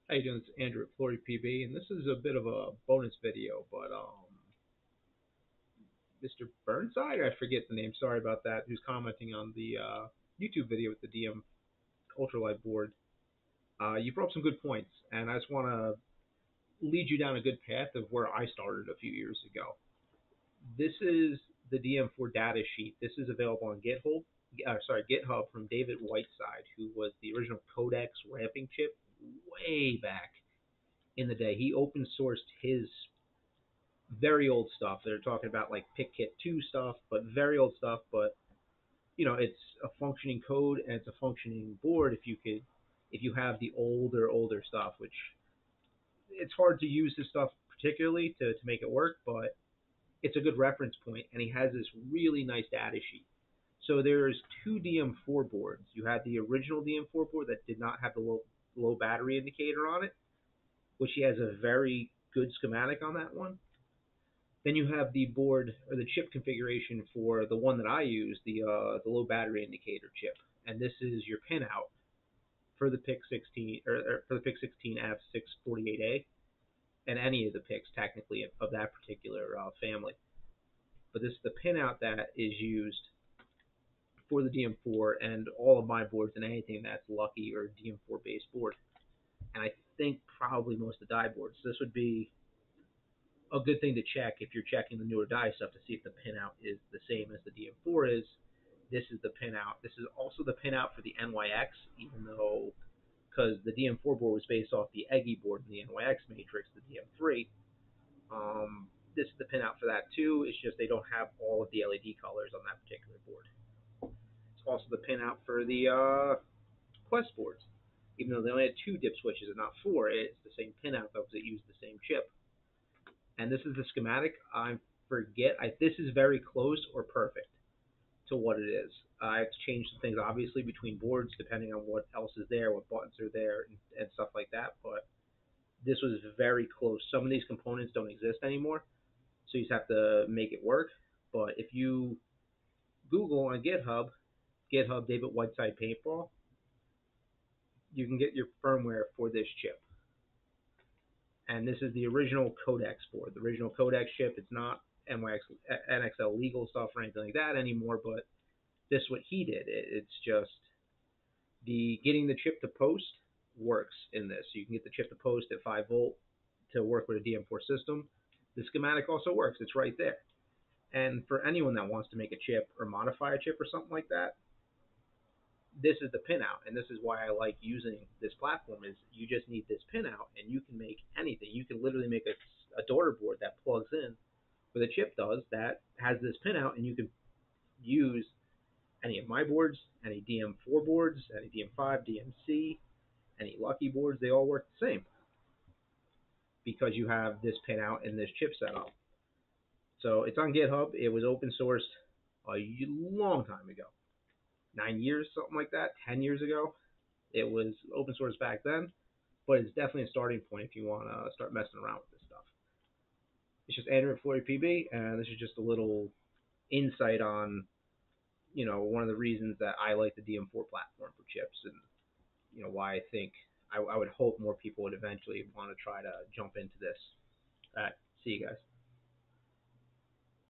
How you doing? It's Andrew at FloryPB, and this is a bit of a bonus video, but Mr. Burnside, I forget the name, sorry about that, who's commenting on the YouTube video with the DM ultralight board. You brought up some good points, and I just want to lead you down a good path of where I started a few years ago. This is the DM4 data sheet. This is available on GitHub from David Whiteside, who was the original Codex ramping chip way back in the day. He open sourced his very old stuff. They're talking about like PickKit 2 stuff, but very old stuff. But it's a functioning code and it's a functioning board. If you have the older stuff, which it's hard to use this stuff particularly to make it work, but it's a good reference point. And he has this really nice data sheet. So there's two DM4 boards. You had the original DM4 board that did not have the low battery indicator on it, which he has a very good schematic on that one. Then you have the board or the chip configuration for the one that I use, the low battery indicator chip, and this is your pinout for the PIC 16 or for the PIC 16 F648A and any of the PICs technically of that particular family. But this is the pinout that is used for the DM4 and all of my boards and anything that's Lucky or DM4 based board. And I think probably most of the die boards. So this would be a good thing to check if you're checking the newer die stuff to see if the pinout is the same as the DM4 is. This is the pinout. This is also the pinout for the NYX, even though because the DM4 board was based off the EGI board in the NYX matrix, the DM3. This is the pinout for that too. It's just they don't have all of the LED colors on that particular board. It's also the pinout for the Quest boards. Even though they only had two dip switches and not four, it's the same pinout because it used the same chip. And this is the schematic. I forget. This is very close or perfect to what it is. I have to change some things, obviously, between boards depending on what else is there, what buttons are there, and stuff like that. But this was very close. Some of these components don't exist anymore, so you just have to make it work. But if you Google on GitHub David Whiteside Paintball, you can get your firmware for this chip. And this is the original Codex board, the original Codex chip. It's not NXL legal stuff or anything like that anymore, but this is what he did. It's just the getting the chip to post works in this. So you can get the chip to post at 5 volt to work with a DM4 system. The schematic also works. It's right there. And for anyone that wants to make a chip or modify a chip or something like that, this is the pinout, and this is why I like using this platform. Is you just need this pinout, and you can make anything. You can literally make a daughter board that plugs in, where the chip does that has this pinout, and you can use any of my boards, any DM4 boards, any DM5, DMC, any Lucky boards. They all work the same because you have this pinout and this chip setup. So it's on GitHub. It was open sourced a long time ago. 9 years, something like that, 10 years ago. It was open source back then, but it's definitely a starting point if you want to start messing around with this stuff. It's just Andrew at FloryPB, and this is just a little insight on, one of the reasons that I like the DM4 platform for chips, and why I think I would hope more people would eventually want to try to jump into this. All right, see you guys.